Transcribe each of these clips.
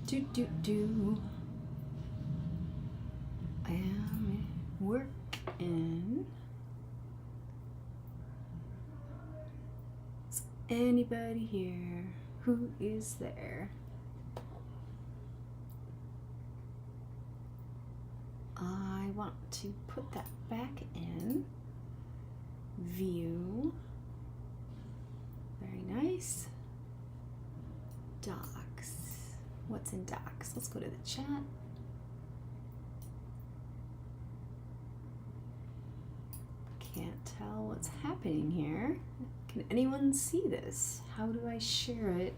I am working. Is anybody here? Who is there? I want to put that back in. View. Very nice. Docs. What's in Docs? Let's go to the chat. Can't tell what's happening here. Can anyone see this? How do I share it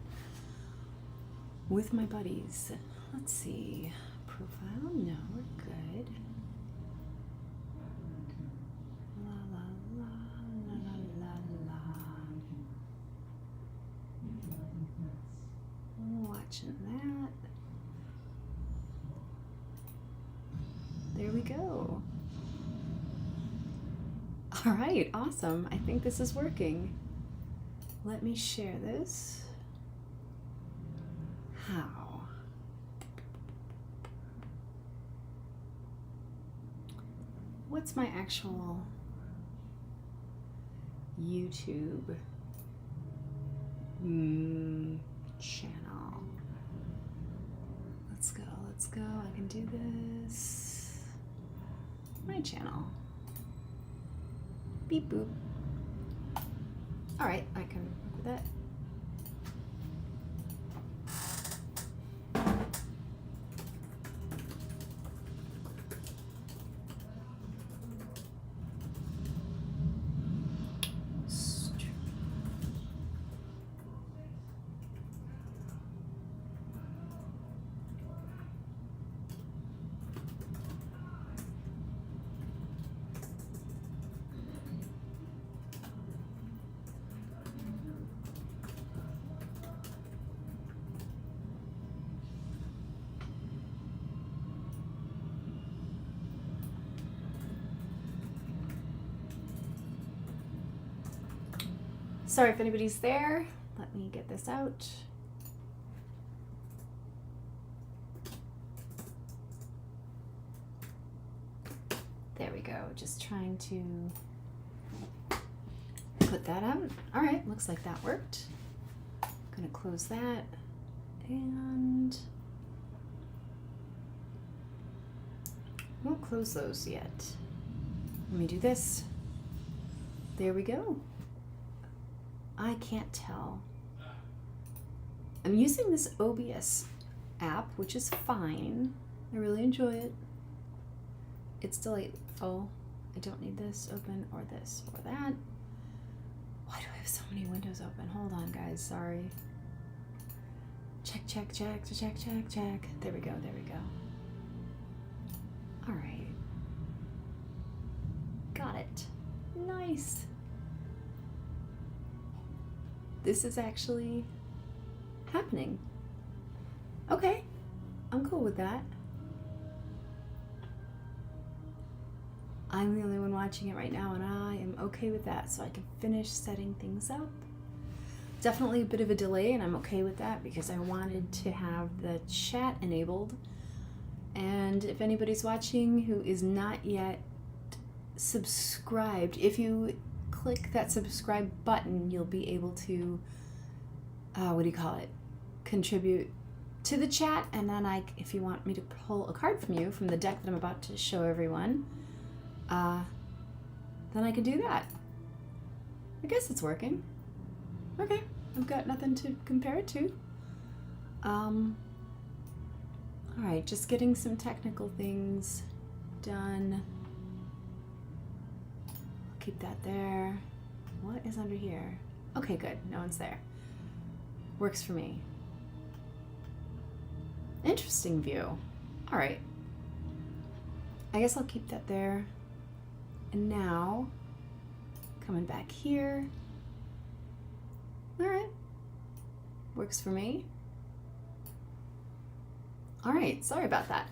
with my buddies? Let's see. Profile? No, we're good. La la la la la la la. Watching that. There we go. All right, awesome. I think this is working. Let me share this. How? What's my actual YouTube channel? Let's go, let's go. I can do this. My channel. Beep boop. All right, I can work with that. Sorry if anybody's there. Let me get this out. There we go. Just trying to put that out. All right, looks like that worked. Gonna close that and won't close those yet. Let me do this. There we go. I can't tell. I'm using this OBS app, which is fine. I really enjoy it. It's delightful. I don't need this open or this or that. Why do I have so many windows open? Hold on, guys. Sorry. Check, check, check, check, check, check. There we go. There we go. All right. Got it. Nice. This is actually happening. Okay, I'm cool with that. I'm the only one watching it right now, and I am okay with that, so I can finish setting things up. Definitely a bit of a delay, and I'm okay with that because I wanted to have the chat enabled. And if anybody's watching who is not yet subscribed, if you click that subscribe button, you'll be able to, contribute to the chat, and then if you want me to pull a card from you from the deck that I'm about to show everyone, then I can do that. I guess it's working. Okay, I've got nothing to compare it to. All right, just getting some technical things done. Keep that there. What is under here? Okay, good. No one's there. Works for me. Interesting view. All right. I guess I'll keep that there. And now, coming back here. All right. Works for me. All right. Sorry about that.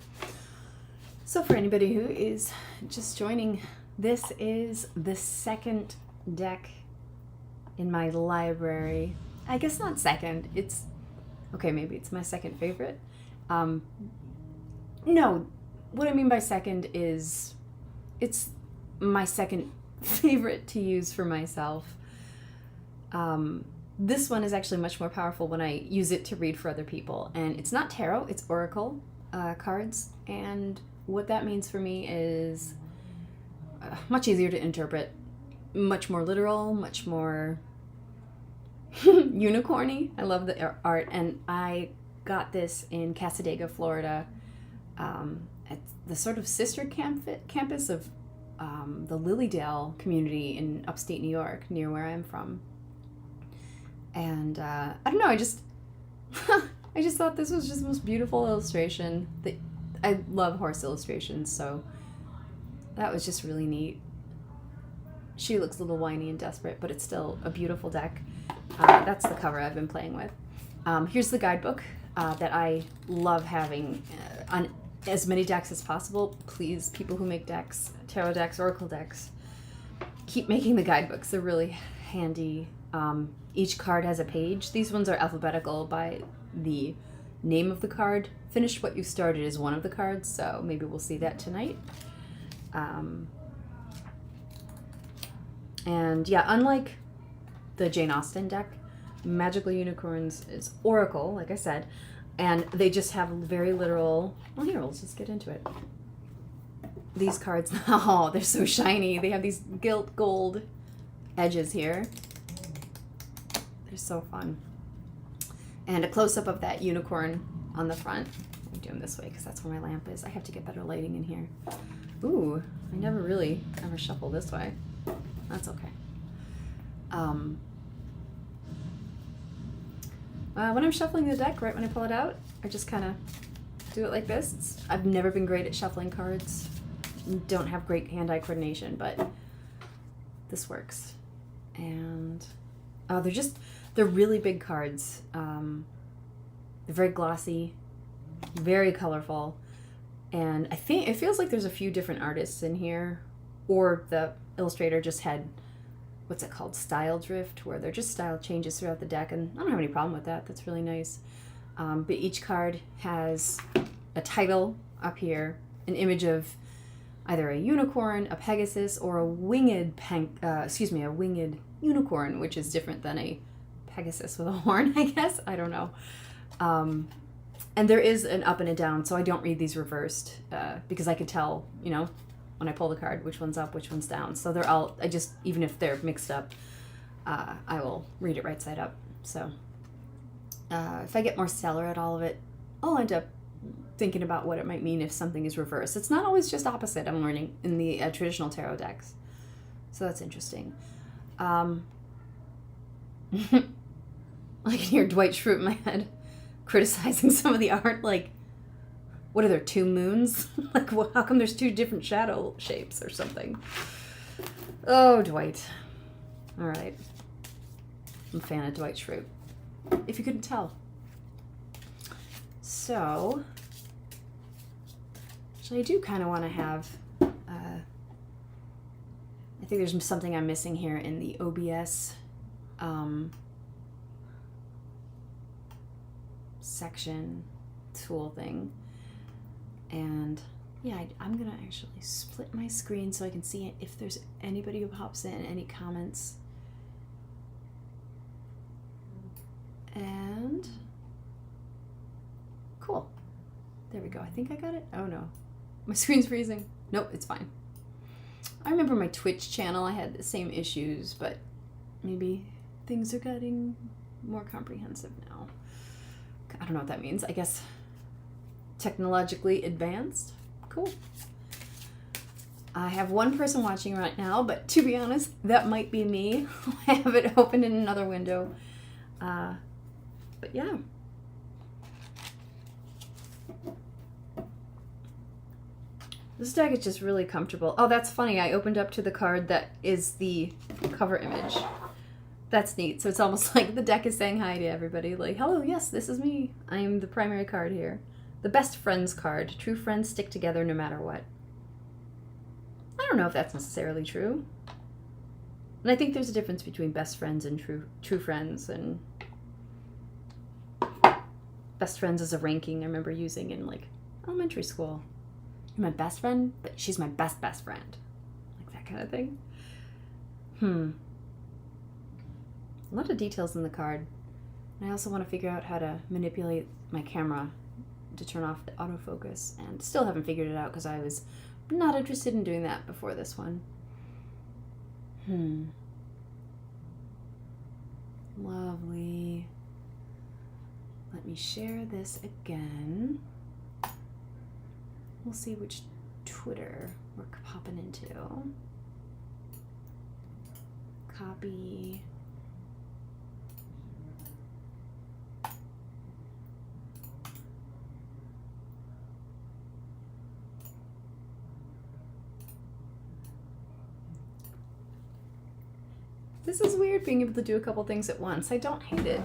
So for anybody who is just joining, this is the second deck in my library. I guess not second, it's, okay, maybe it's my second favorite. No, what I mean by second is it's my second favorite to use for myself. This one is actually much more powerful when I use it to read for other people. And it's not tarot, it's oracle cards. And what that means for me is much easier to interpret, much more literal, much more unicorny. I love the art. And I got this in Cassadaga, Florida, at the sort of sister campus of the Lilydale community in upstate New York, near where I'm from. And I don't know, I just thought this was just the most beautiful illustration. I love horse illustrations, so that was just really neat. She looks a little whiny and desperate, but it's still a beautiful deck. That's the cover I've been playing with. Here's the guidebook that I love having on as many decks as possible. Please, people who make decks, tarot decks, oracle decks, keep making the guidebooks. They're really handy. Each card has a page. These ones are alphabetical by the name of the card. Finish What You Started is one of the cards, so maybe we'll see that tonight. And yeah, unlike the Jane Austen deck, Magical Unicorns is oracle, like I said, and they just have very literal... Well, here, let's just get into it. These cards, oh, they're so shiny. They have these gilt gold edges here. They're so fun. And a close-up of that unicorn on the front. I'm doing this way because that's where my lamp is. I have to get better lighting in here. Ooh, I never really ever shuffle this way. That's okay. When I'm shuffling the deck, right when I pull it out, I just kind of do it like this. I've never been great at shuffling cards. Don't have great hand-eye coordination, but this works. And they're really big cards. They're very glossy, very colorful, and I think it feels like there's a few different artists in here, or the illustrator just had, what's it called, style drift, where they're just style changes throughout the deck, and I don't have any problem with that. That's really nice. But each card has a title up here, an image of either a unicorn, a Pegasus, or a winged unicorn, which is different than a Pegasus with a horn, I guess. I don't know. And there is an up and a down, so I don't read these reversed because I could tell, when I pull the card, which one's up, which one's down. So they're all, even if they're mixed up, I will read it right side up. So if I get more stellar at all of it, I'll end up thinking about what it might mean if something is reversed. It's not always just opposite, I'm learning, in the traditional tarot decks. So that's interesting. I can hear Dwight Schrute in my head criticizing some of the art, like, what are there, 2 moons? Like, how come there's 2 different shadow shapes or something? Oh, Dwight. All right. I'm a fan of Dwight Schrute, if you couldn't tell. So, actually, I do kind of want to have, I think there's something I'm missing here in the OBS section tool thing. And yeah, I'm gonna actually split my screen so I can see if there's anybody who pops in, any comments. And cool, there we go. I think I got it. Oh no, my screen's freezing. Nope, it's fine. I remember my Twitch channel, I had the same issues, but maybe things are getting more comprehensive now. I don't know what that means. I guess technologically advanced. Cool. I have one person watching right now, but to be honest, that might be me. I have it open in another window. But yeah. This deck is just really comfortable. Oh, that's funny. I opened up to the card that is the cover image. That's neat. So it's almost like the deck is saying hi to everybody. Like, hello, yes, this is me. I am the primary card here. The best friends card. True friends stick together no matter what. I don't know if that's necessarily true. And I think there's a difference between best friends and true friends. And best friends as a ranking I remember using in like elementary school. My best friend, but she's my best friend. Like that kind of thing. A lot of details in the card. And I also want to figure out how to manipulate my camera to turn off the autofocus, and still haven't figured it out because I was not interested in doing that before this one. Lovely. Let me share this again. We'll see which Twitter we're popping into. Copy. This is weird being able to do a couple things at once. I don't hate it.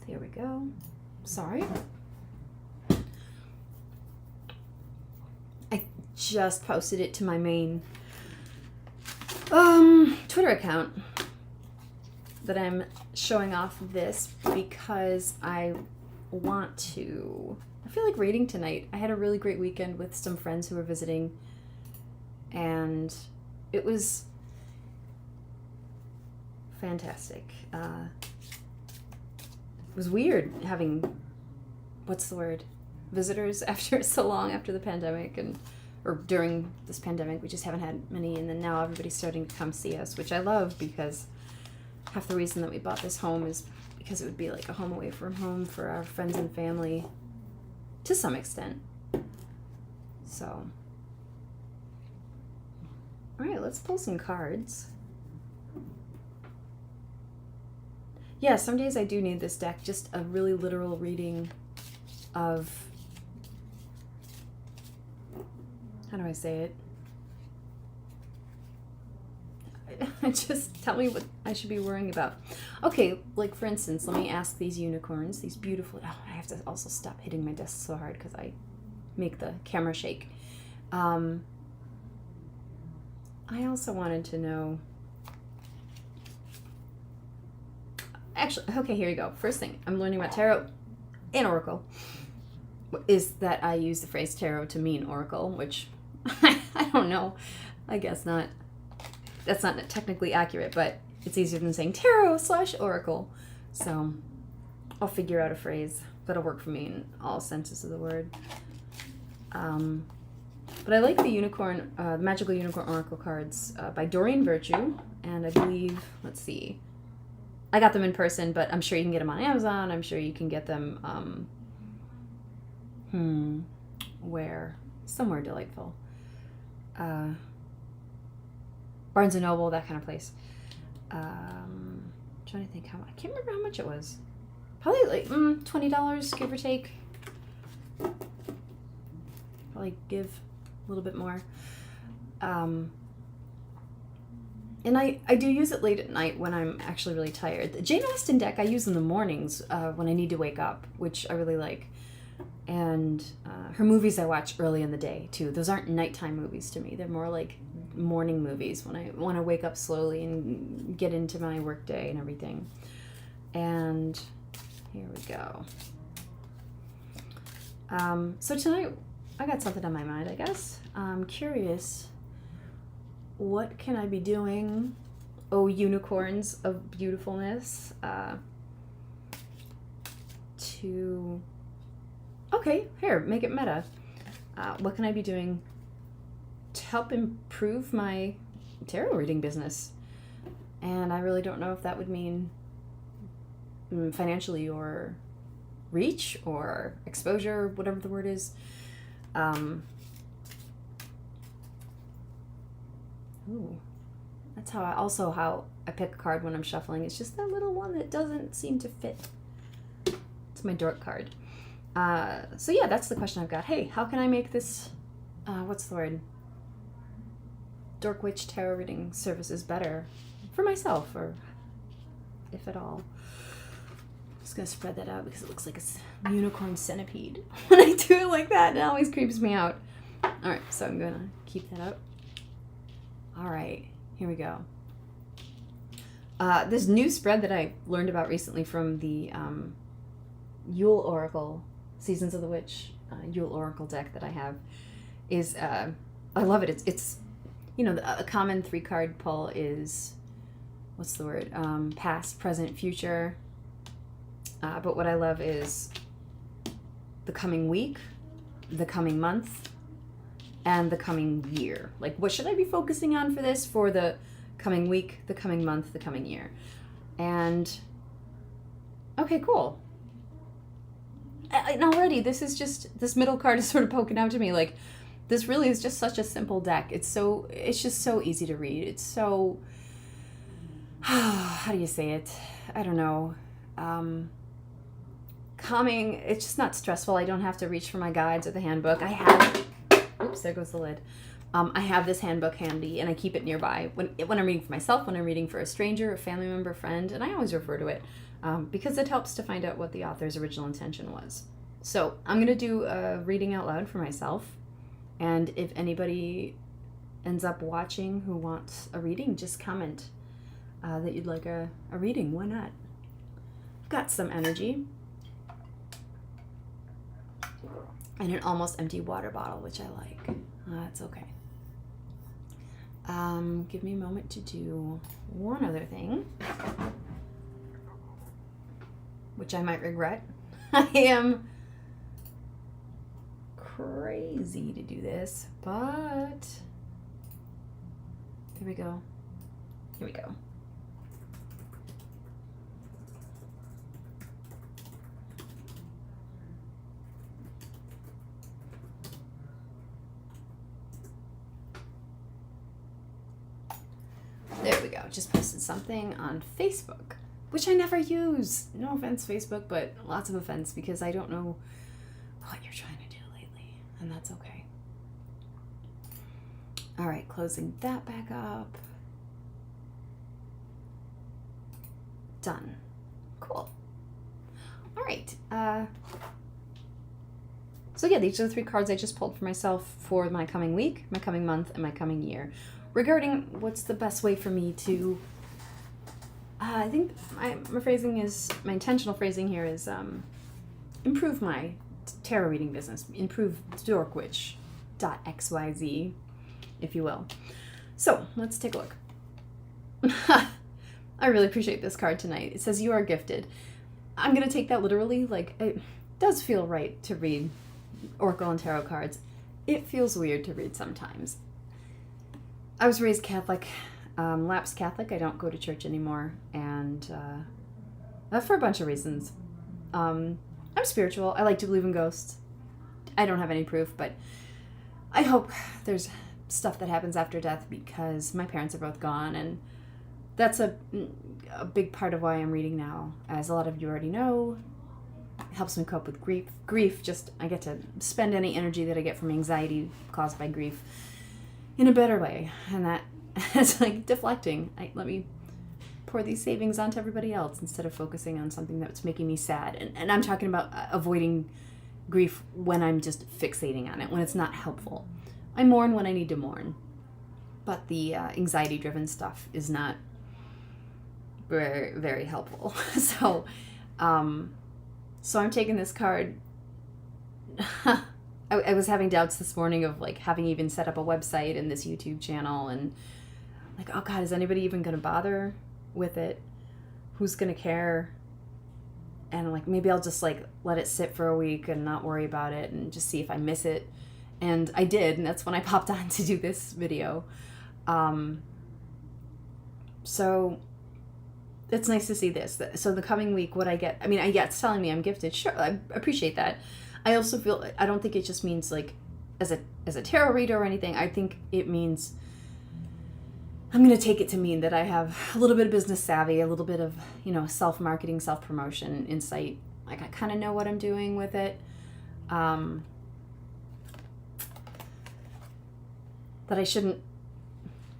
There we go. Sorry. I just posted it to my main Twitter account that I'm showing off this because I want to. I feel like reading tonight. I had a really great weekend with some friends who were visiting, and it was fantastic. It was weird having, what's the word, visitors after so long after the pandemic, or during this pandemic. We just haven't had many, and then now everybody's starting to come see us, which I love, because half the reason that we bought this home is because it would be like a home away from home for our friends and family to some extent. So, all right, let's pull some cards. Yeah, some days I do need this deck, just a really literal reading of, how do I say it? Just tell me what I should be worrying about. Okay, like for instance, let me ask these unicorns, these beautiful, I have to also stop hitting my desk so hard because I make the camera shake. I also wanted to know, actually, okay, here you go. First thing I'm learning about tarot and oracle is that I use the phrase tarot to mean oracle, which I don't know. I guess not. That's not technically accurate, but it's easier than saying tarot/oracle. So I'll figure out a phrase that'll work for me in all senses of the word. But I like the unicorn, Magical Unicorn Oracle cards by Doreen Virtue, and I believe, let's see, I got them in person, but I'm sure you can get them on Amazon. I'm sure you can get them, where? Somewhere delightful. Barnes & Noble, that kind of place. Trying to think how, I can't remember how much it was. Probably like $20, give or take. Probably give a little bit more. And I do use it late at night when I'm actually really tired. The Jane Austen deck I use in the mornings when I need to wake up, which I really like. And her movies I watch early in the day, too. Those aren't nighttime movies to me. They're more like morning movies when I want to wake up slowly and get into my work day and everything. And here we go. So tonight, I got something on my mind, I guess. I'm curious, what can I be doing, oh unicorns of beautifulness, to, okay, here, make it meta. What can I be doing to help improve my tarot reading business? And I really don't know if that would mean financially or reach or exposure, whatever the word is. Ooh, that's how I I pick a card when I'm shuffling. It's just that little one that doesn't seem to fit. It's my dork card. So yeah, that's the question I've got. Hey, how can I make this, what's the word? Dork Witch tarot reading services better for myself, or if at all. I'm just gonna spread that out because it looks like a unicorn centipede. When I do it like that, it always creeps me out. All right, so I'm gonna keep that up. All right, here we go. This new spread that I learned about recently from the Yule Oracle, Seasons of the Witch Yule Oracle deck that I have is, I love it. It's you know, a common 3-card pull is, what's the word? Past, present, future. But what I love is the coming week, the coming month, and the coming year. Like, what should I be focusing on for this? For the coming week, the coming month, the coming year. And, okay, cool. And already, this middle card is sort of poking out to me, like, this really is just such a simple deck. It's just so easy to read. It's so, how do you say it? I don't know. Calming. It's just not stressful. I don't have to reach for my guides or the handbook. Oops, there goes the lid. I have this handbook handy and I keep it nearby when I'm reading for myself, when I'm reading for a stranger, a family member, friend, and I always refer to it because it helps to find out what the author's original intention was. So I'm going to do a reading out loud for myself. And if anybody ends up watching who wants a reading, just comment that you'd like a reading. Why not? I've got some energy. And an almost empty water bottle, which I like. That's okay. Give me a moment to do one other thing, which I might regret. I am crazy to do this, but here we go. Here we go. There we go. Just posted something on Facebook, which I never use. No offense, Facebook, but lots of offense because I don't know what you're trying to do lately, and that's okay. All right, closing that back up. Done. Cool. All right. So yeah, these are the 3 cards I just pulled for myself for my coming week, my coming month, and my coming year. Regarding what's the best way for me to, I think my intentional phrasing here is improve my tarot reading business, improve dorkwitch.xyz, if you will. So let's take a look. I really appreciate this card tonight. It says you are gifted. I'm going to take that literally. Like, it does feel right to read Oracle and tarot cards. It feels weird to read sometimes. I was raised Catholic, lapsed Catholic. I don't go to church anymore, and for a bunch of reasons. I'm spiritual. I like to believe in ghosts. I don't have any proof, but I hope there's stuff that happens after death because my parents are both gone, and that's a big part of why I'm reading now. As a lot of you already know, it helps me cope with grief. Just, I get to spend any energy that I get from anxiety caused by grief in a better way, and that is like deflecting. Let me pour these savings onto everybody else instead of focusing on something that's making me sad. And I'm talking about avoiding grief when I'm just fixating on it, when it's not helpful. I mourn when I need to mourn, but the anxiety-driven stuff is not very, very helpful. So I'm taking this card. I was having doubts this morning of like having even set up a website and this YouTube channel, and like, oh God, is anybody even going to bother with it? Who's going to care? And like, maybe I'll just like let it sit for a week and not worry about it and just see if I miss it. And I did, and that's when I popped on to do this video. So it's nice to see this. So the coming week, what I get, I mean, it's telling me I'm gifted. Sure, I appreciate that. I also feel, I don't think it just means like as a tarot reader or anything. I think it means I'm going to take it to mean that I have a little bit of business savvy, a little bit of, self-marketing, self-promotion, insight. Like I kind of know what I'm doing with it. That I shouldn't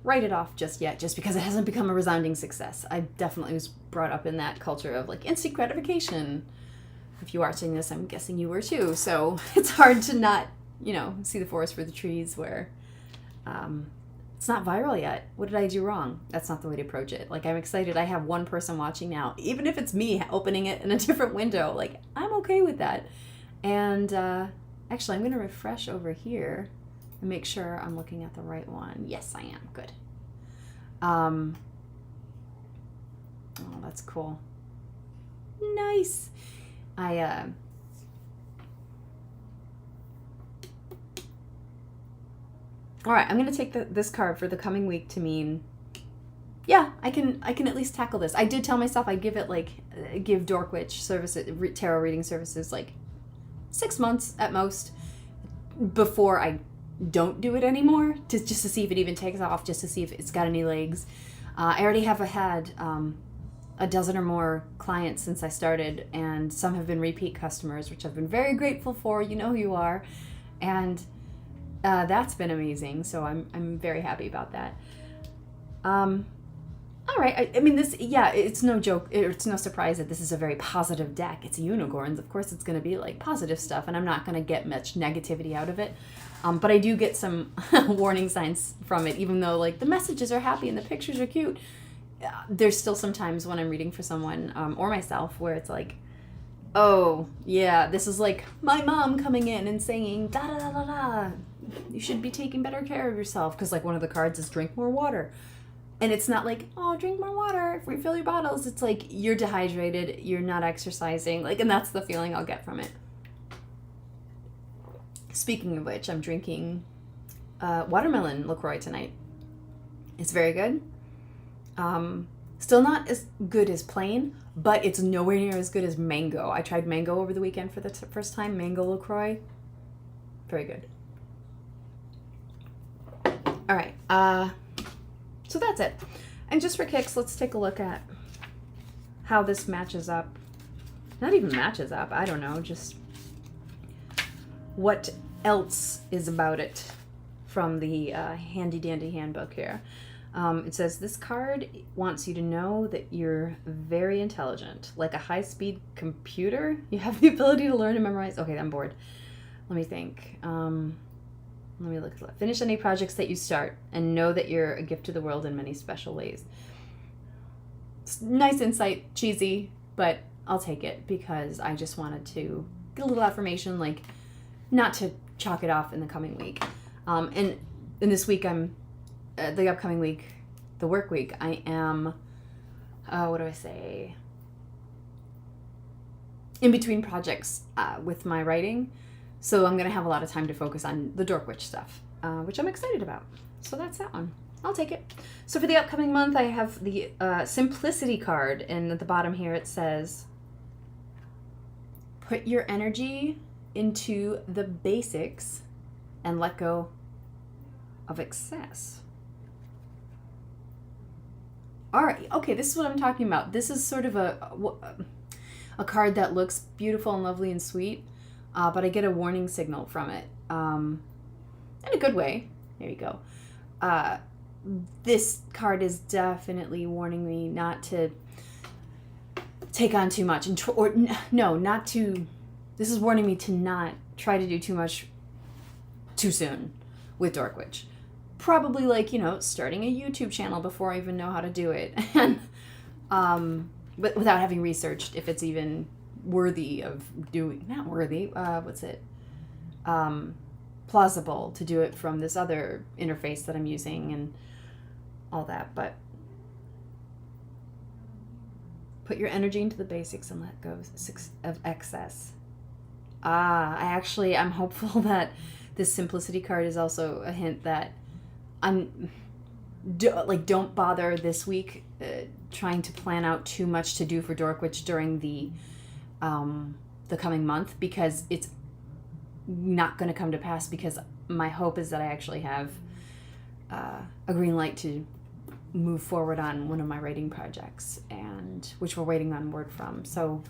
write it off just yet, just because it hasn't become a resounding success. I definitely was brought up in that culture of like instant gratification. If you are watching this, I'm guessing you were too. So it's hard to not, see the forest for the trees where it's not viral yet. What did I do wrong? That's not the way to approach it. Like, I'm excited. I have one person watching now, even if it's me opening it in a different window. Like, I'm okay with that. And actually, I'm going to refresh over here and make sure I'm looking at the right one. Yes, I am. Good. Oh, that's cool. Nice. All right, I'm going to take this card for the coming week to mean, yeah, I can at least tackle this. I did tell myself I'd give Dorkwitch services, tarot reading services, like 6 months at most before I don't do it anymore, just to see if it even takes off, just to see if it's got any legs. I already have had a dozen or more clients since I started, and some have been repeat customers, which I've been very grateful for. You know who you are. And that's been amazing, so I'm very happy about that. All right, I mean, it's no joke, it's no surprise that this is a very positive deck. It's unicorns, of course it's going to be like positive stuff, and I'm not going to get much negativity out of it. But I do get some warning signs from it, even though like the messages are happy and the pictures are cute. There's still some times when I'm reading for someone or myself where it's like, oh, yeah, this is like my mom coming in and saying, da da da da da, you should be taking better care of yourself, because like one of the cards is drink more water. And it's not like, oh, drink more water, refill your bottles. It's like, you're dehydrated, you're not exercising, like, and that's the feeling I'll get from it. Speaking of which, I'm drinking watermelon LaCroix tonight. It's very good. Still not as good as plain, but it's nowhere near as good as mango. I tried mango over the weekend for the first time, mango LaCroix. Very good. All right, so that's it. And just for kicks, let's take a look at how this matches up. Not even matches up, I don't know, just what else is about it from the handy dandy handbook here. It says, this card wants you to know that you're very intelligent. Like a high-speed computer, you have the ability to learn and memorize. Okay, I'm bored. Let me think. Let me look. Finish any projects that you start and know that you're a gift to the world in many special ways. It's nice insight, cheesy, but I'll take it because I just wanted to get a little affirmation, like not to chalk it off in the coming week. And in this week, the upcoming week, the work week, I am, what do I say? In between projects with my writing. So I'm going to have a lot of time to focus on the Dorkwitch stuff, which I'm excited about. So that's that one. I'll take it. So for the upcoming month, I have the Simplicity card. And at the bottom here, it says, put your energy into the basics and let go of excess. All right. Okay, this is what I'm talking about. This is sort of a card that looks beautiful and lovely and sweet. But I get a warning signal from it, in a good way. There you go. This card is definitely warning me not to take on too much, not to. This is warning me to not try to do too much too soon with Dorkwitch. Probably starting a YouTube channel before I even know how to do it, and but without having researched if it's even worthy of doing, not worthy, plausible to do it from this other interface that I'm using and all that. But put your energy into the basics and let go of excess. I'm hopeful that this Simplicity card is also a hint that don't bother this week trying to plan out too much to do for Dorkwitch during the coming month, because it's not going to come to pass, because my hope is that I actually have a green light to move forward on one of my writing projects, and which we're waiting on word from. So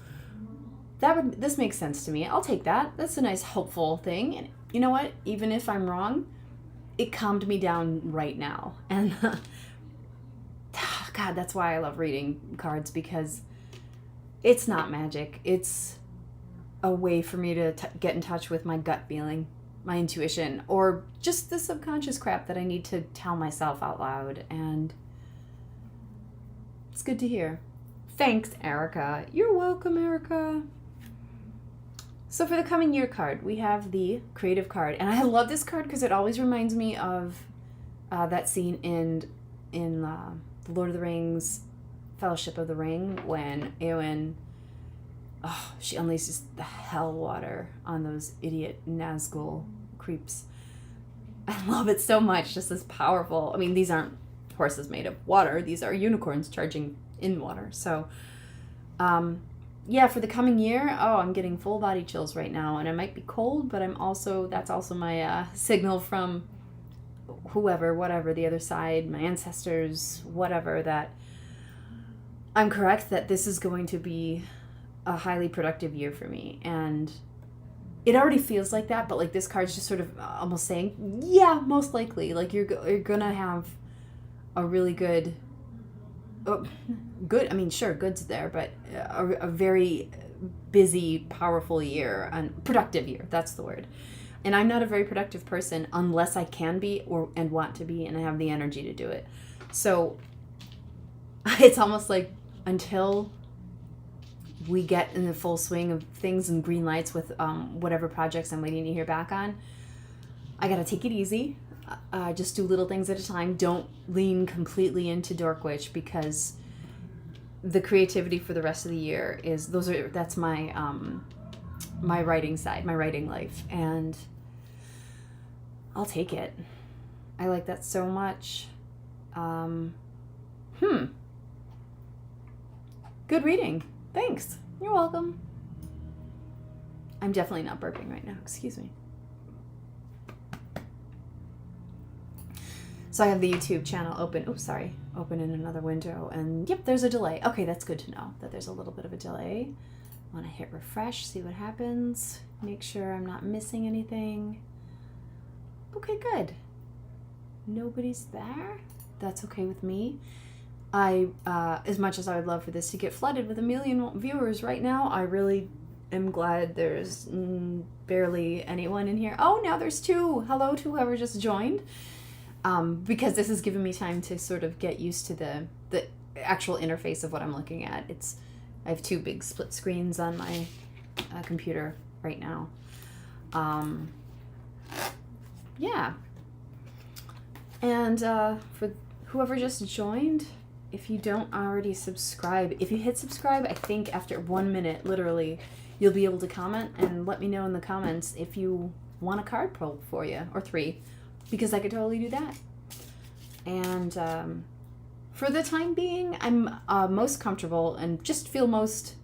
this makes sense to me. I'll take that. That's a nice hopeful thing. And you know what? Even if I'm wrong, it calmed me down right now. And God, that's why I love reading cards, because it's not magic. It's a way for me to get in touch with my gut feeling, my intuition, or just the subconscious crap that I need to tell myself out loud. And it's good to hear. Thanks, Erica. You're welcome, Erica. So for the coming year card, we have the creative card. And I love this card because it always reminds me of that scene in The Lord of the Rings, Fellowship of the Ring, when Eowyn, she unleashes the hell water on those idiot Nazgul creeps. I love it so much, just as powerful. I mean, these aren't horses made of water. These are unicorns charging in water. So, yeah, for the coming year, I'm getting full body chills right now, and I might be cold, but that's also my signal from whoever, whatever, the other side, my ancestors, whatever, that I'm correct, that this is going to be a highly productive year for me. And it already feels like that, but like this card's just sort of almost saying, yeah, most likely, like you're gonna have a really good, I mean, sure, good's there, but a very busy, powerful year, and productive year, that's the word. And I'm not a very productive person unless I can be and want to be, and I have the energy to do it. So it's almost like until we get in the full swing of things and green lights with whatever projects I'm waiting to hear back on, I got to take it easy. Just do little things at a time. Don't lean completely into Dork Witch, because the creativity for the rest of the year that's my my writing side, my writing life, and I'll take it. I like that so much. Good reading. Thanks. You're welcome. I'm definitely not burping right now. Excuse me. So I have the YouTube channel open. Open in another window. And yep, there's a delay. Okay, that's good to know that there's a little bit of a delay. I want to hit refresh, see what happens. Make sure I'm not missing anything. Okay, good. Nobody's there. That's okay with me. As much as I would love for this to get flooded with 1 million viewers right now, I really am glad there's barely anyone in here. Oh, now there's 2. Hello to whoever just joined. Because this has given me time to sort of get used to the actual interface of what I'm looking at. I have 2 big split screens on my computer right now. Yeah. And for whoever just joined, if you don't already subscribe, if you hit subscribe, I think after 1 minute, literally, you'll be able to comment and let me know in the comments if you want a card pulled for you, or 3, because I could totally do that. And for the time being, I'm most comfortable and just feel most,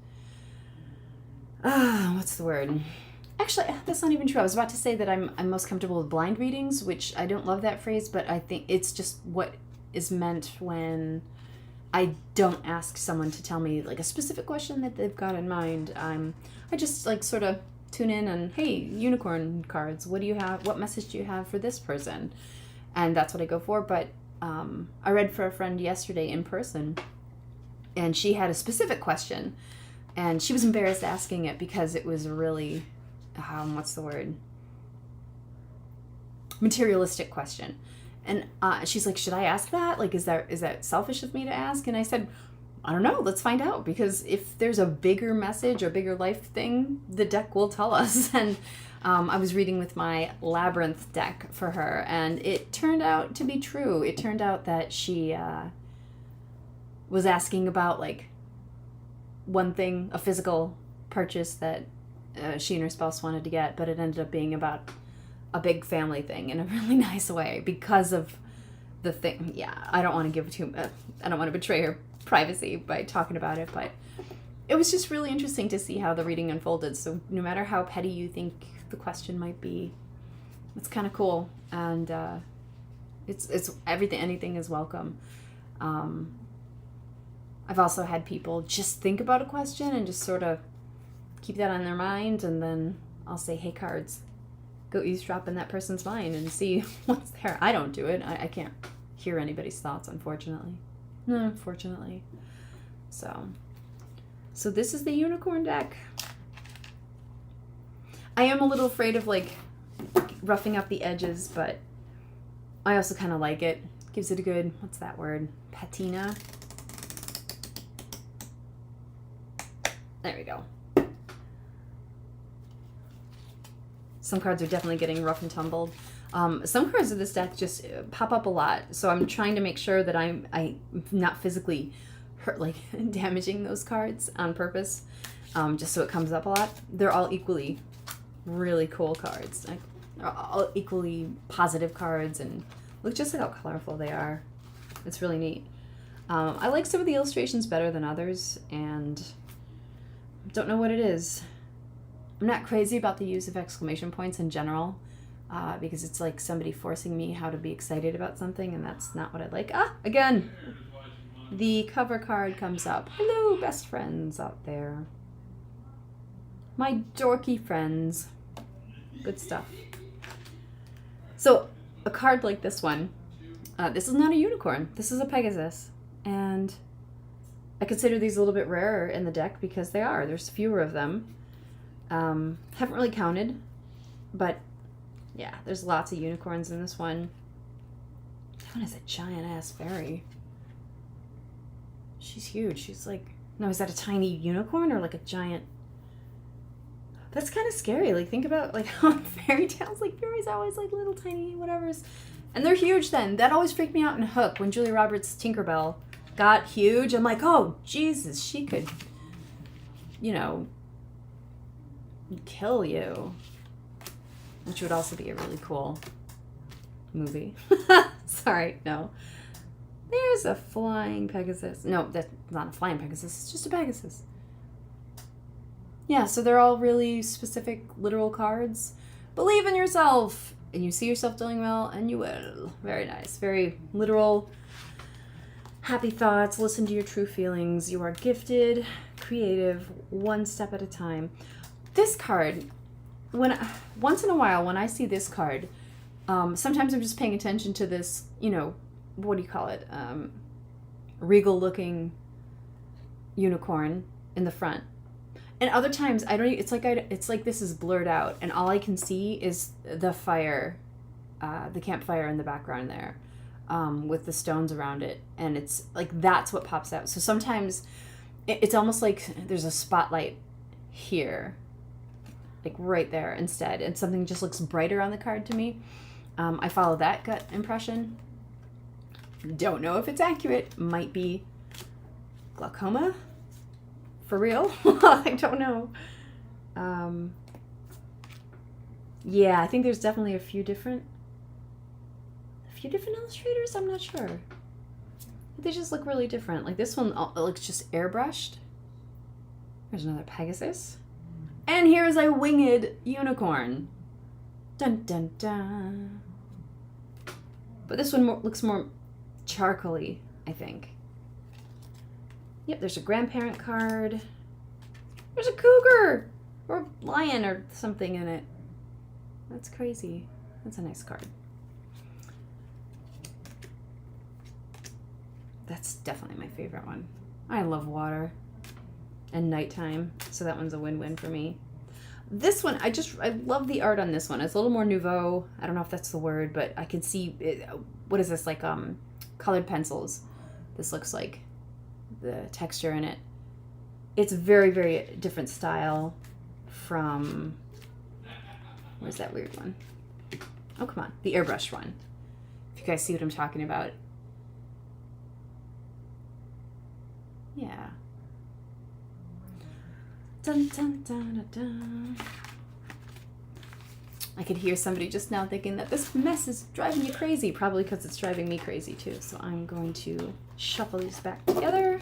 what's the word? Actually, that's not even true. I was about to say that I'm most comfortable with blind readings, which I don't love that phrase, but I think it's just what is meant when I don't ask someone to tell me like a specific question that they've got in mind. I just like sort of tune in and, hey, unicorn cards, what do you have? What message do you have for this person? And that's what I go for. But I read for a friend yesterday in person, and she had a specific question, and she was embarrassed asking it because it was a really, what's the word? Materialistic question. And she's like, should I ask that? Like, is that selfish of me to ask? And I said, I don't know. Let's find out. Because if there's a bigger message or bigger life thing, the deck will tell us. And I was reading with my Labyrinth deck for her, and it turned out to be true. It turned out that she was asking about, like, one thing, a physical purchase that she and her spouse wanted to get, but it ended up being about a big family thing in a really nice way because of the thing. Yeah, I don't want to betray her privacy by talking about it, but it was just really interesting to see how the reading unfolded. So no matter how petty you think the question might be, it's kind of cool, and it's everything. Anything is welcome. I've also had people just think about a question and just sort of keep that on their mind, and then I'll say, hey, cards, go eavesdrop in that person's mind and see what's there. I don't do it. I can't hear anybody's thoughts, unfortunately. No, unfortunately. So this is the unicorn deck. I am a little afraid of like roughing up the edges, but I also kind of like it. Gives it a good, what's that word? Patina. There we go. Some cards are definitely getting rough and tumbled. Some cards of this deck just pop up a lot, so I'm trying to make sure that I'm not physically hurt, like damaging those cards on purpose, just so it comes up a lot. They're all equally really cool cards. Like, they're all equally positive cards, and look just at how colorful they are. It's really neat. I like some of the illustrations better than others, and don't know what it is. I'm not crazy about the use of exclamation points in general, because it's like somebody forcing me how to be excited about something, and that's not what I like. Again, the cover card comes up. Hello, best friends out there. My dorky friends. Good stuff. So, a card like this one, this is not a unicorn. This is a Pegasus, and I consider these a little bit rarer in the deck because they are. There's fewer of them. Haven't really counted, but yeah, there's lots of unicorns in this one. That one is a giant-ass fairy. She's huge. She's like, no, is that a tiny unicorn or like a giant? That's kind of scary. Like, think about like how in fairy tales, like fairies are always like little tiny whatevers, and they're huge. Then that always freaked me out in Hook when Julia Roberts' Tinkerbell got huge. I'm like, oh Jesus, she could, you know, kill you, which would also be a really cool movie. Sorry, no. There's a flying Pegasus. No, that's not a flying Pegasus. It's just a Pegasus. Yeah, so they're all really specific, literal cards. Believe in yourself, and you see yourself doing well, and you will. Very nice. Very literal. Happy thoughts. Listen to your true feelings. You are gifted, creative, one step at a time. This card, once in a while when I see this card, sometimes I'm just paying attention to this, you know, what do you call it? Regal looking unicorn in the front. And other times I don't. It's like this is blurred out, and all I can see is the fire, the campfire in the background there, with the stones around it, and it's like that's what pops out. So sometimes it's almost like there's a spotlight here, like right there instead, and something just looks brighter on the card to me. I follow that gut impression. Don't know if it's accurate. Might be glaucoma. For real? I don't know. Yeah, I think there's definitely a few different illustrators. I'm not sure. They just look really different. Like this one looks just airbrushed. There's another Pegasus. And here's a winged unicorn. Dun dun dun. But this one looks more charcoaly, I think. Yep, there's a grandparent card. There's a cougar or lion or something in it. That's crazy. That's a nice card. That's definitely my favorite one. I love water and nighttime, so that one's a win-win for me. This one, I love the art on this one. It's a little more nouveau. I don't know if that's the word, but I can see it. What is this, like colored pencils? This looks like the texture in it. It's very, very different style from, where's that weird one? Oh, come on, the airbrush one. If you guys see what I'm talking about. Yeah. Dun, dun, dun, dun, dun. I could hear somebody just now thinking that this mess is driving you crazy, probably because it's driving me crazy too. So I'm going to shuffle these back together.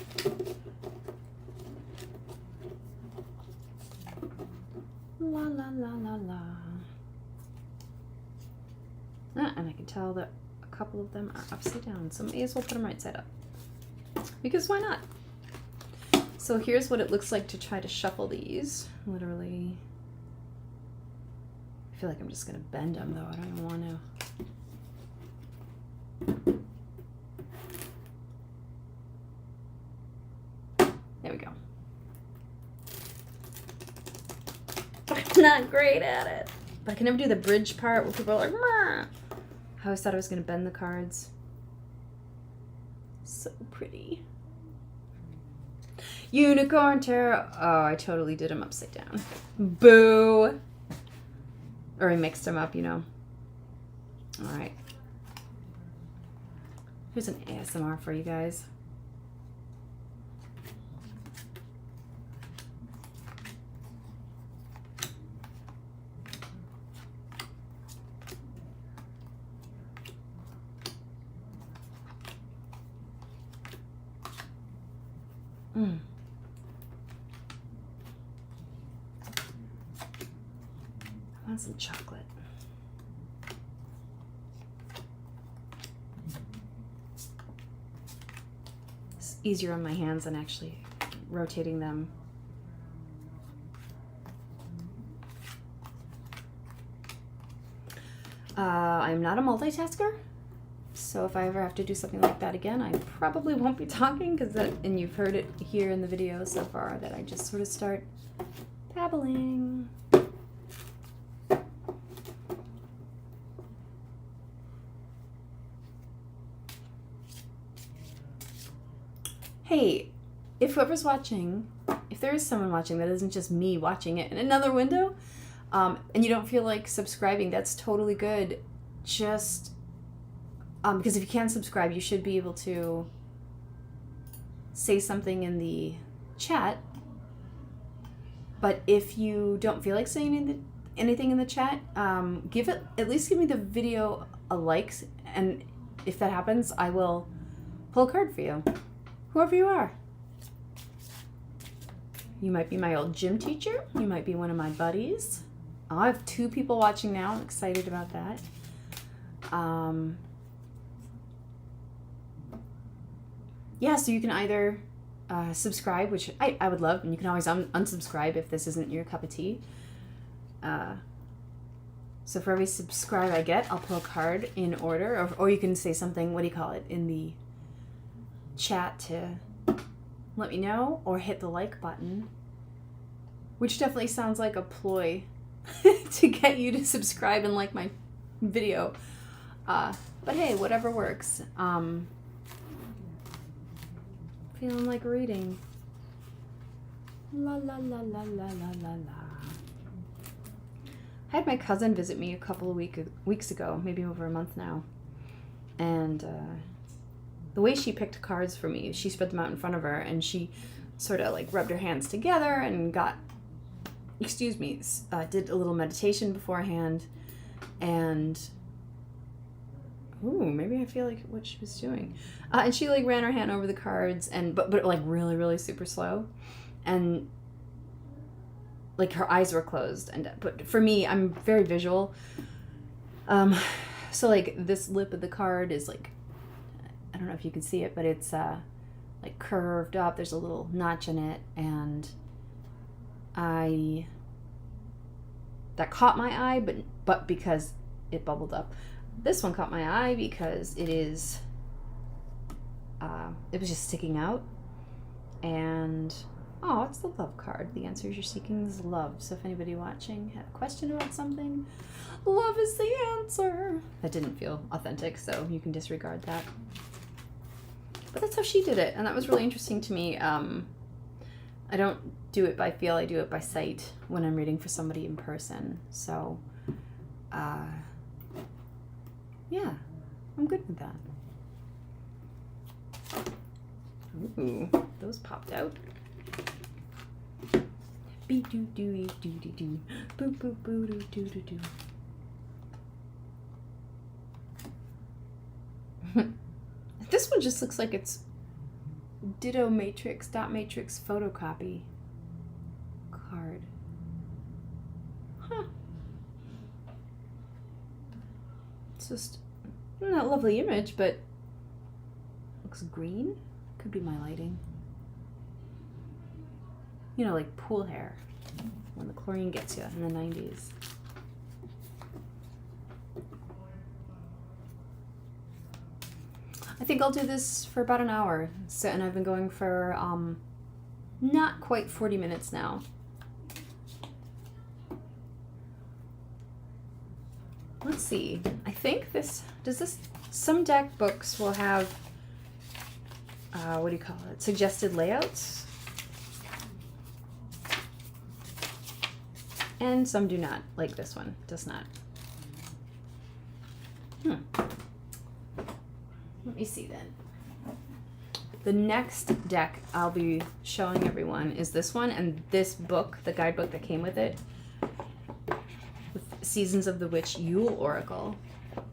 La la la la la. And I can tell that a couple of them are upside down, so may as well put them right side up. because why not? So here's what it looks like to try to shuffle these. Literally. I feel like I'm just going to bend them, though. I don't even want to. There we go. I'm not great at it. But I can never do the bridge part where people are like, Mah! I always thought I was going to bend the cards. So pretty. Unicorn Tarot. Oh, I totally did them upside down. Boo. Or I mixed them up, you know. All right. Here's an ASMR for you guys. I want some chocolate. It's easier on my hands than actually rotating them. I'm not a multitasker, so if I ever have to do something like that again, I probably won't be talking, because that, and you've heard it here in the video so far, that I just sort of start babbling. Hey, if whoever's watching, if there is someone watching that isn't just me watching it in another window, and you don't feel like subscribing, that's totally good. Just because if you can subscribe, you should be able to say something in the chat. But if you don't feel like saying anything in the chat, at least give me the video a like, and if that happens, I will pull a card for you. Whoever you are. You might be my old gym teacher. You might be one of my buddies. Oh, I have 2 people watching now. I'm excited about that. Yeah, so you can either subscribe, which I would love, and you can always unsubscribe if this isn't your cup of tea. So for every subscribe I get, I'll pull a card in order, or you can say something, what do you call it, in the chat to let me know, or hit the like button, which definitely sounds like a ploy to get you to subscribe and like my video. But hey, whatever works. Feeling like reading. La la la la la la la la. I had my cousin visit me a couple of weeks ago, maybe over a month now, and the way she picked cards for me, she spread them out in front of her, and she sort of like rubbed her hands together and did a little meditation beforehand, and maybe I feel like what she was doing. And she like ran her hand over the cards, and but like really, really super slow, and like her eyes were closed. But for me, I'm very visual. So like this lip of the card is like, I don't know if you can see it, but it's like curved up. There's a little notch in it, and that caught my eye, but because it bubbled up. This one caught my eye because it was just sticking out, and it's the love card. The answers you're seeking is love. So if anybody watching had a question about something, love is the answer. That didn't feel authentic, so you can disregard that. But that's how she did it, and that was really interesting to me. I don't do it by feel, I do it by sight when I'm reading for somebody in person. So, yeah, I'm good with that. Ooh, those popped out. Be doo doo doo doo doo, boo boo boo doo doo doo doo. This one just looks like it's Ditto Matrix, dot matrix photocopy card. Huh. It's just not a lovely image, but looks green. Could be my lighting. You know, like pool hair, when the chlorine gets you in the 90s. I think I'll do this for about an hour. So, and I've been going for not quite 40 minutes now. Let's see. I think some deck books will have, what do you call it? Suggested layouts. And some do not, like this one does not. Let me see then. The next deck I'll be showing everyone is this one, and this book, the guidebook that came with it, with Seasons of the Witch Yule Oracle.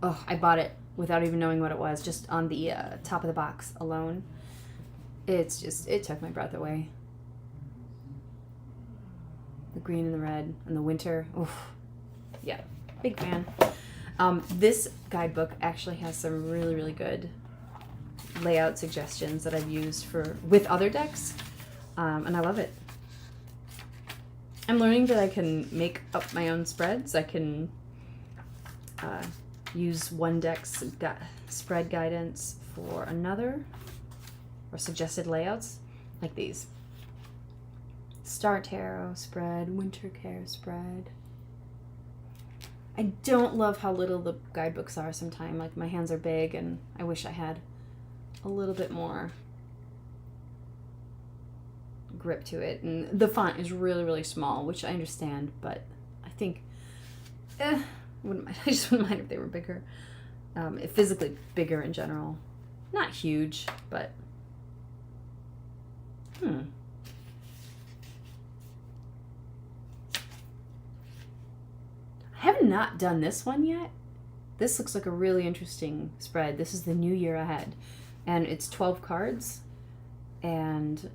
Oh, I bought it without even knowing what it was, just on the top of the box alone. It took my breath away. The green and the red and the winter. Oof. Yeah, big fan. This guidebook actually has some really, really good layout suggestions that I've used with other decks, and I love it. I'm learning that I can make up my own spreads. I can use one deck's spread guidance for another, or suggested layouts like these. Star Tarot spread, Winter Care spread. I don't love how little the guidebooks are sometimes. Like, my hands are big and I wish I had a little bit more grip to it. And the font is really, really small, which I understand, but I think, wouldn't mind. I just wouldn't mind if they were bigger. Physically bigger in general. Not huge, but I have not done this one yet. This looks like a really interesting spread. This is the New Year Ahead, and it's 12 cards, and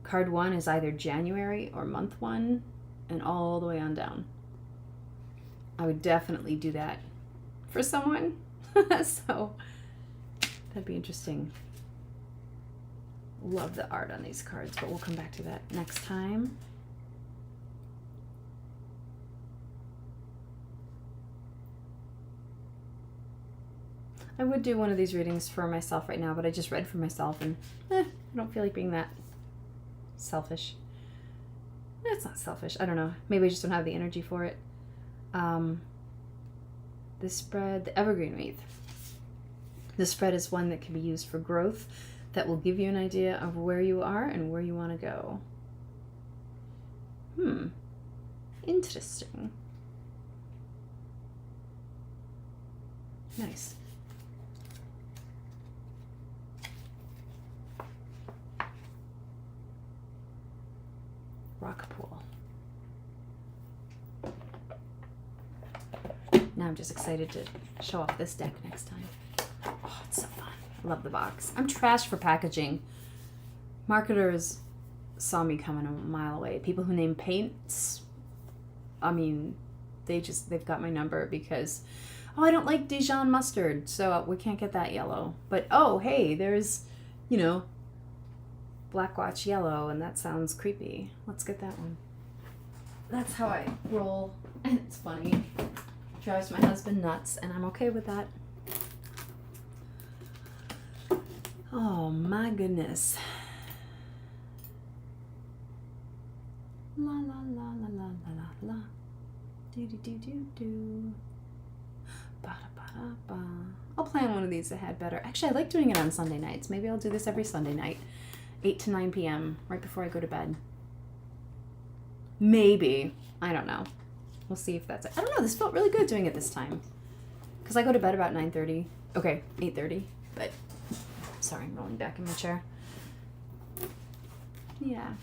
card 1 is either January or month 1, and all the way on down. I would definitely do that for someone. So that'd be interesting. Love the art on these cards, but we'll come back to that next time. I would do one of these readings for myself right now, but I just read for myself, and I don't feel like being that selfish. It's not selfish. I don't know. Maybe I just don't have the energy for it. This spread, the Evergreen Wreath. This spread is one that can be used for growth, that will give you an idea of where you are and where you want to go. Interesting. Nice. Rock pool. Now I'm just excited to show off this deck next time. Oh, it's so fun. I love the box. I'm trash for packaging. Marketers saw me coming a mile away. People who name paints, I mean, they've got my number because, oh, I don't like Dijon mustard, so we can't get that yellow. But, oh, hey, there's, Black Watch yellow, and that sounds creepy. Let's get that one. That's how I roll, and it's funny. Drives my husband nuts, and I'm okay with that. Oh my goodness. La la la la la la la. Do do do do do. Ba da ba da ba. I'll plan one of these ahead better. Actually, I like doing it on Sunday nights. Maybe I'll do this every Sunday night, 8 to 9 p.m. right before I go to bed. Maybe. I don't know. We'll see if that's it. I don't know. This felt really good doing it this time, because I go to bed about 9:30. Okay, 8:30. But sorry, I'm rolling back in my chair. Yeah.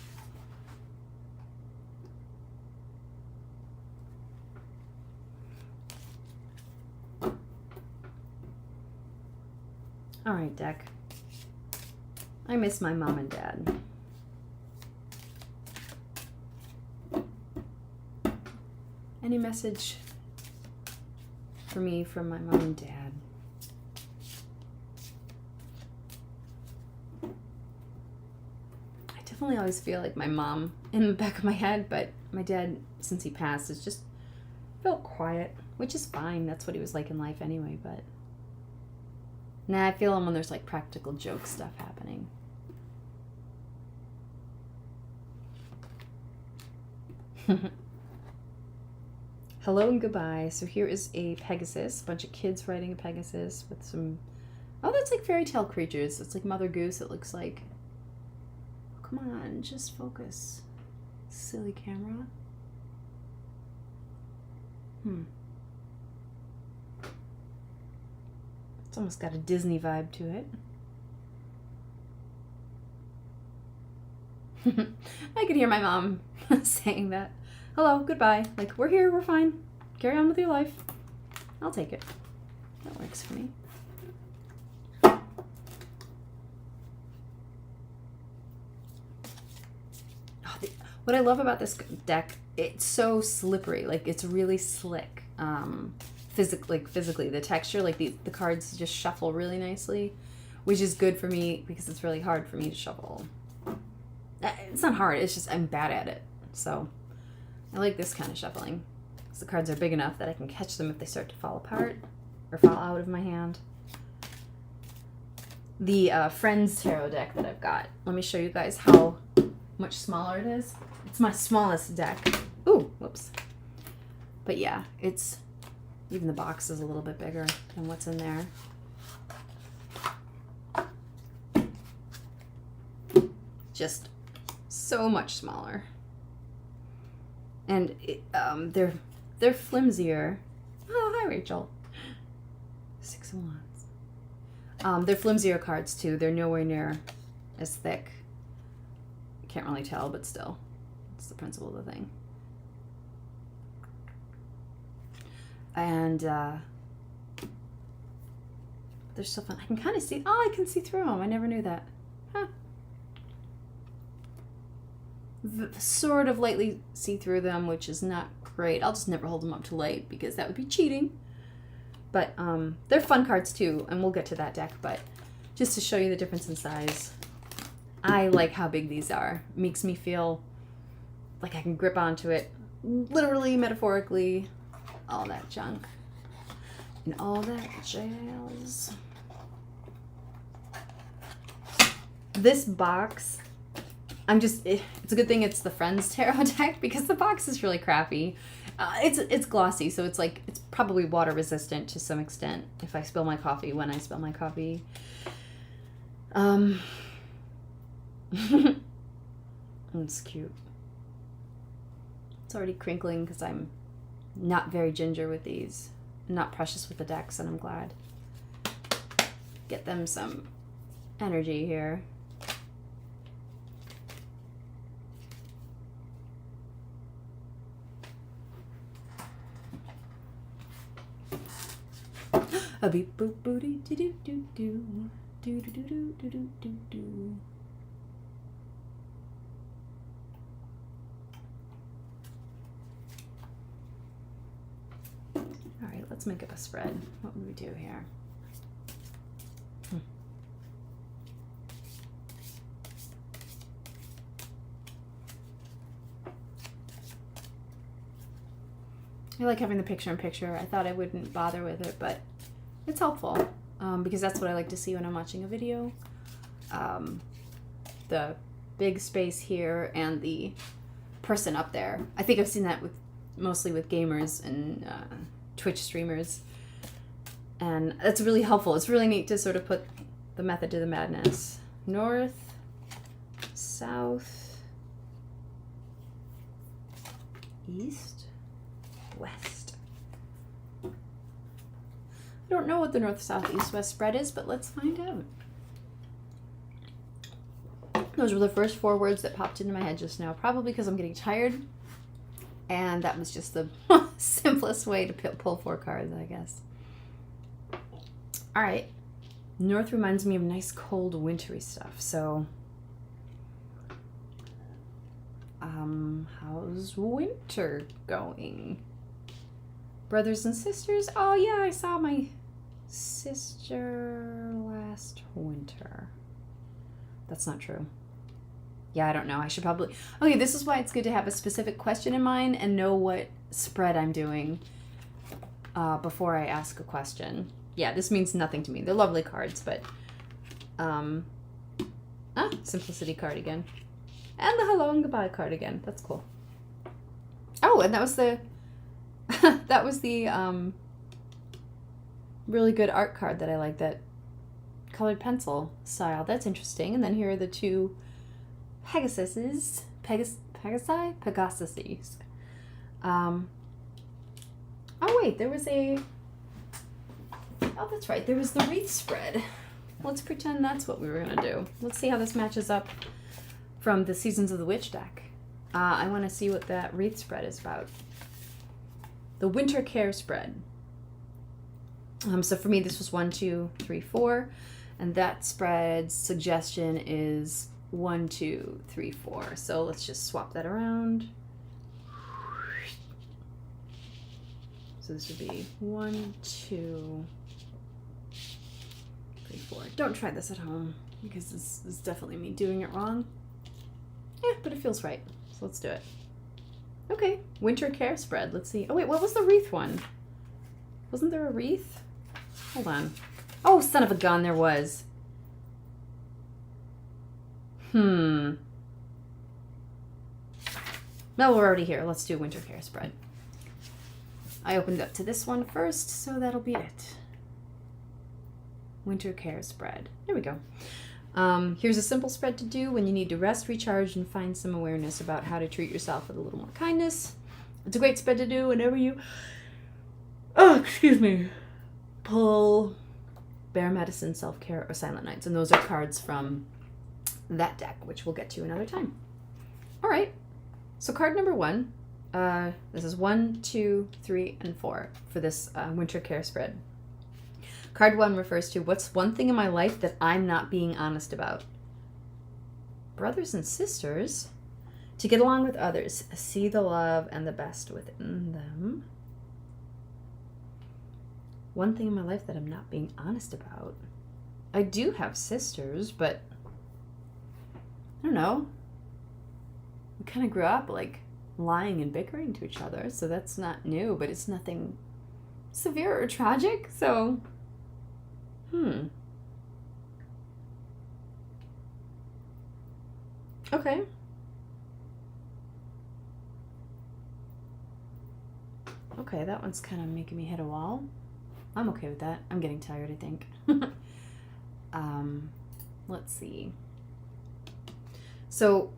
All right, deck. I miss my mom and dad. Any message for me from my mom and dad? definitely always feel like my mom in the back of my head, but my dad, since he passed, has just felt quiet, which is fine. That's what he was like in life anyway, but nah, I feel him when there's like practical joke stuff happening. Hello and goodbye. So here is a Pegasus, a bunch of kids riding a Pegasus with some, oh, that's like fairy tale creatures. It's like Mother Goose, it looks like. Come on, just focus. Silly camera. It's almost got a Disney vibe to it. I could hear my mom saying that. Hello, goodbye. Like, we're here, we're fine. Carry on with your life. I'll take it. That works for me. What I love about this deck, it's so slippery. Like, it's really slick. Physically, the texture, like the cards just shuffle really nicely, which is good for me because it's really hard for me to shuffle. It's not hard, it's just I'm bad at it. So I like this kind of shuffling because the cards are big enough that I can catch them if they start to fall apart or fall out of my hand. The Friends Tarot deck that I've got, let me show you guys how much smaller it is. It's my smallest deck. Ooh, whoops. But yeah, it's, even the box is a little bit bigger than what's in there. Just so much smaller. And it, they're flimsier. Oh, hi Rachel. 6 of Wands. They're flimsier cards too. They're nowhere near as thick. Can't really tell, but still, it's the principle of the thing. And they're so fun. I can kind of see, oh, I can see through them. I never knew that. Huh. Sort of lightly see through them, which is not great. I'll just never hold them up to light because that would be cheating. But they're fun cards too, and we'll get to that deck, but just to show you the difference in size. I like how big these are. Makes me feel like I can grip onto it, literally, metaphorically, all that junk and all that jazz. This box, it's a good thing it's the Friends Tarot deck because the box is really crappy. It's glossy, so it's probably water resistant to some extent if I spill my coffee, when I spill my coffee. It's cute. It's already crinkling because I'm not very ginger with these. Not precious with the decks, and I'm glad. Get them some energy here. A beep boop booty do do do do do do do do do do do. All right, let's make up a spread. What would we do here? I like having the picture-in-picture. I thought I wouldn't bother with it, but it's helpful because that's what I like to see when I'm watching a video. The big space here and the person up there. I think I've seen that mostly with gamers and Twitch streamers, and that's really helpful. It's really neat to sort of put the method to the madness. North, south, east, west. I don't know what the north, south, east, west spread is, but let's find out. Those were the first 4 words that popped into my head just now, probably because I'm getting tired, and that was just the simplest way to pull 4 cards, I guess. All right, north reminds me of nice, cold, wintry stuff, so how's winter going? Brothers and sisters? Oh yeah, I saw my sister last winter. That's not true. Yeah, I don't know. I should probably... Okay, this is why it's good to have a specific question in mind and know what spread I'm doing before I ask a question. Yeah, this means nothing to me. They're lovely cards, but... Simplicity card again. And the hello and goodbye card again. That's cool. Oh, and that was the... that was the really good art card that I like, that colored pencil style. That's interesting. And then here are the two Pegasuses. Pegasuses. Oh, wait, there was a... Oh, that's right. There was the wreath spread. Let's pretend that's what we were going to do. Let's see how this matches up from the Seasons of the Witch deck. I want to see what that wreath spread is about. The Winter Care spread. So for me, this was 1, 2, 3, 4. And that spread's suggestion is 1, 2, 3, 4. So let's just swap that around. So this would be 1, 2, 3, 4. Don't try this at home, because this is definitely me doing it wrong. Yeah, but it feels right. So let's do it. Okay, Winter Care spread. Let's see. Oh wait, what was the wreath one? Wasn't there a wreath? Hold on. Oh, son of a gun, there was. No, we're already here. Let's do Winter Care spread. I opened up to this one first, so that'll be it. Winter Care spread. There we go. Here's a simple spread to do when you need to rest, recharge, and find some awareness about how to treat yourself with a little more kindness. It's a great spread to do whenever you, pull Bear Medicine, Self-Care, or Silent Nights. And those are cards from that deck, which we'll get to another time. All right. So card number 1. This is 1, 2, 3, and 4 for this Winter Care spread. Card 1 refers to what's one thing in my life that I'm not being honest about. Brothers and sisters, to get along with others, see the love and the best within them. One thing in my life that I'm not being honest about. I do have sisters, but I don't know. We kind of grew up like lying and bickering to each other, so that's not new, but it's nothing severe or tragic, so okay. Okay, that one's kind of making me hit a wall. I'm okay with that. I'm getting tired, I think. Let's see. So,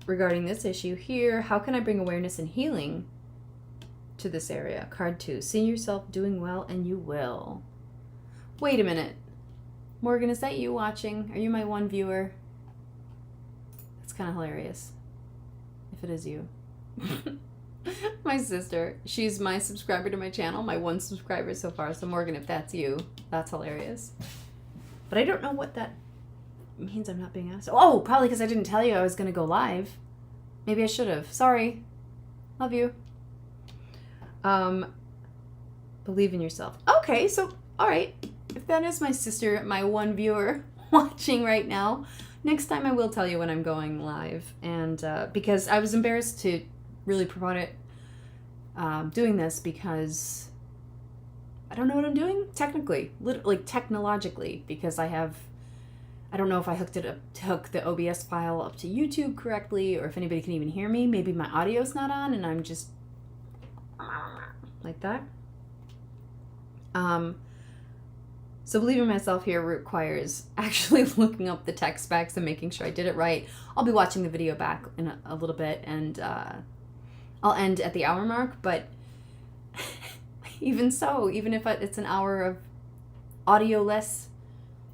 regarding this issue here, how can I bring awareness and healing to this area? Card 2, see yourself doing well and you will. Wait a minute. Morgan, is that you watching? Are you my one viewer? That's kind of hilarious. If it is you. My sister. She's my subscriber to my channel, my one subscriber so far. So Morgan, if that's you, that's hilarious. But I don't know what that means. I'm not being asked. Oh, probably because I didn't tell you I was going to go live. Maybe I should have. Sorry. Love you. Believe in yourself. Okay, so, all right. If that is my sister, my one viewer watching right now, next time I will tell you when I'm going live. And because I was embarrassed to really promote it, doing this because I don't know what I'm doing technically, like technologically, because I don't know if I hooked the OBS file up to YouTube correctly, or if anybody can even hear me. Maybe my audio's not on and I'm just like that. So believing in myself here requires actually looking up the tech specs and making sure I did it right. I'll be watching the video back in a little bit, and I'll end at the hour mark, but even so, even if it's an hour of audio-less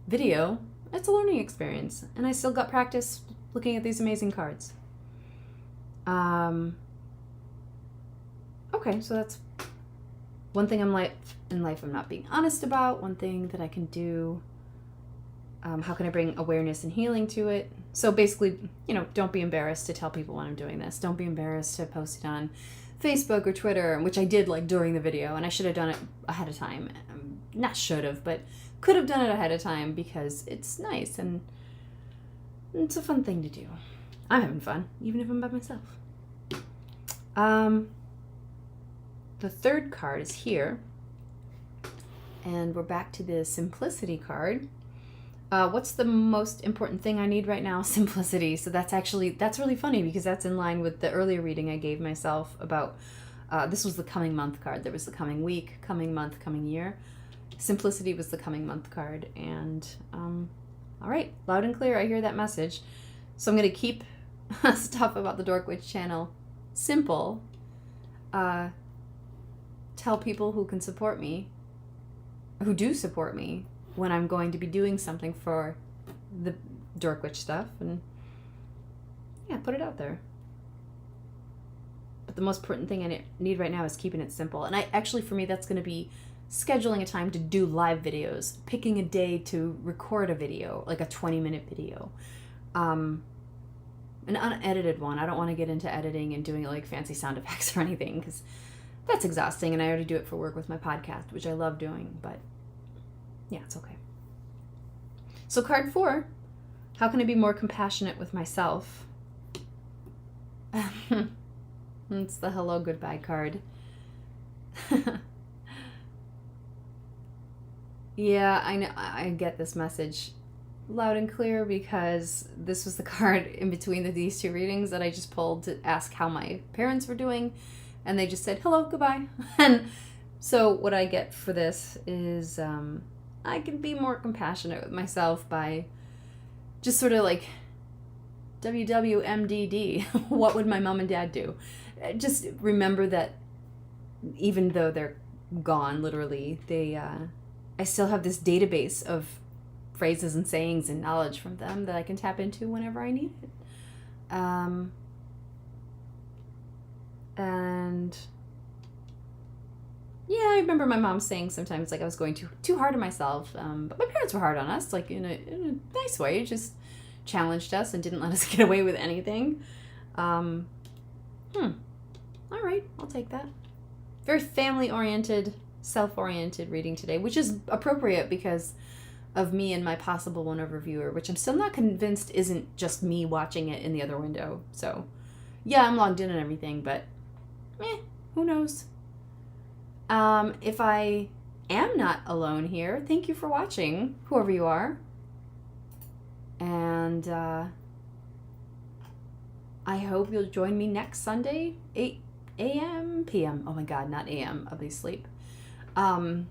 video, it's a learning experience, and I still got practice looking at these amazing cards. Okay, so that's one thing in life I'm not being honest about, one thing that I can do. How can I bring awareness and healing to it? So basically, don't be embarrassed to tell people when I'm doing this. Don't be embarrassed to post it on Facebook or Twitter, which I did like during the video, and I should have done it ahead of time. Not should have, but could have done it ahead of time because it's nice and it's a fun thing to do. I'm having fun, even if I'm by myself. The third card is here. And we're back to the simplicity card. What's the most important thing I need right now? Simplicity. So that's really funny because that's in line with the earlier reading I gave myself about, this was the coming month card. There was the coming week, coming month, coming year. Simplicity was the coming month card. And all right, loud and clear, I hear that message. So I'm going to keep stuff about the Dork Witch channel simple. Tell people who can support me, who do support me, when I'm going to be doing something for the Dork Witch stuff, and yeah, put it out there. But the most important thing I need right now is keeping it simple. And for me, that's going to be scheduling a time to do live videos, picking a day to record a video, like a 20-minute video. An unedited one. I don't want to get into editing and doing like fancy sound effects or anything, because that's exhausting, and I already do it for work with my podcast, which I love doing, but yeah, it's okay. So card 4, how can I be more compassionate with myself? It's the hello goodbye card. Yeah, I know. I get this message loud and clear because this was the card in between these two readings that I just pulled to ask how my parents were doing, and they just said hello, goodbye. And so what I get for this is I can be more compassionate with myself by just sort of like WWMDD. What would my mom and dad do? Just remember that even though they're gone, literally, I still have this database of phrases and sayings and knowledge from them that I can tap into whenever I need it. And yeah, I remember my mom saying sometimes like I was going too hard on myself, but my parents were hard on us, like in a nice way, just challenged us and didn't let us get away with anything. All right, I'll take that. Very family-oriented, self-oriented reading today, which is appropriate because of me and my possible one-over viewer, which I'm still not convinced isn't just me watching it in the other window. So yeah, I'm logged in and everything, but who knows? If I am not alone here, thank you for watching, whoever you are. And I hope you'll join me next Sunday, 8 a.m. p.m. Oh my God, not a.m. I'll be asleep. Yeah,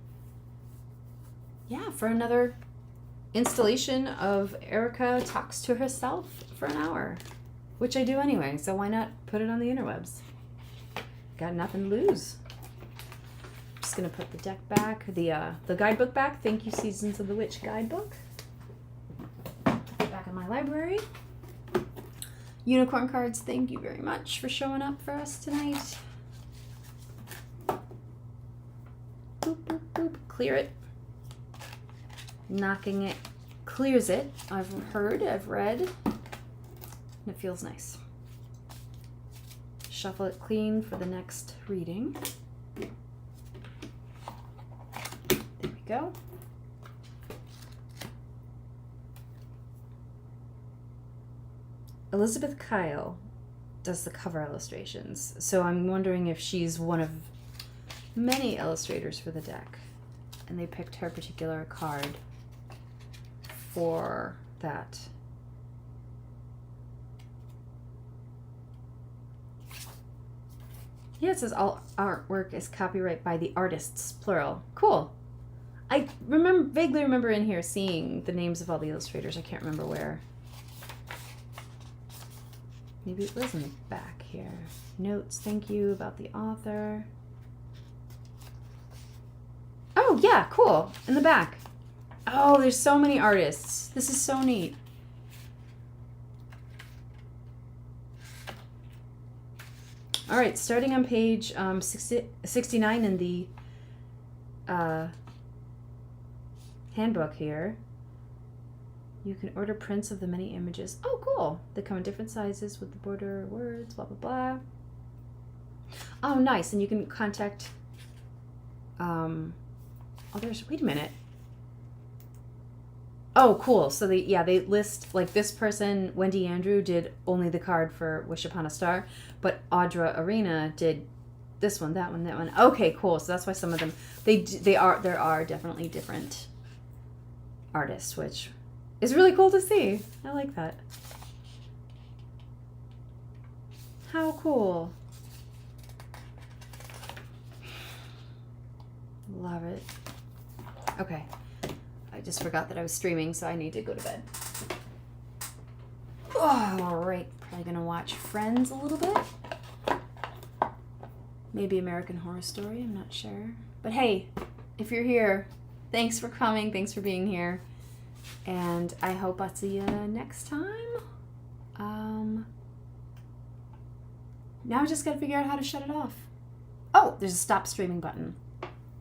for another installation of Erica Talks to Herself for an hour, which I do anyway, so why not put it on the interwebs? Got nothing to lose. Just gonna put the deck back, the guidebook back. Thank you, Seasons of the Witch guidebook. Put it back in my library. Unicorn cards, thank you very much for showing up for us tonight. Boop, boop, boop. Clear it. Knocking it clears it. I've heard, I've read, and it feels nice. Shuffle it clean for the next reading. There we go. Elizabeth Kyle does the cover illustrations, so I'm wondering if she's one of many illustrators for the deck, and they picked her particular card for that. Yeah, it says all artwork is copyright by the artists, plural. Cool. I vaguely remember in here seeing the names of all the illustrators. I can't remember where. Maybe it was in the back here. Notes, thank you, about the author. Oh, yeah, cool. In the back. Oh, there's so many artists. This is so neat. All right, starting on page 69 in the handbook here. You can order prints of the many images. Oh, cool. They come in different sizes with the border words, blah, blah, blah. Oh, nice. And you can contact, wait a minute. Oh, cool. So they list like this person, Wendy Andrew, did only the card for Wish Upon a Star, but Audra Arena did this one, that one, that one. Okay, cool. So that's why some of them there are definitely different artists, which is really cool to see. I like that. How cool. Love it. Okay. I just forgot that I was streaming, so I need to go to bed. Oh, all right. Probably going to watch Friends a little bit. Maybe American Horror Story. I'm not sure. But hey, if you're here, thanks for coming. Thanks for being here. And I hope I'll see you next time. Now I just got to figure out how to shut it off. Oh, there's a stop streaming button.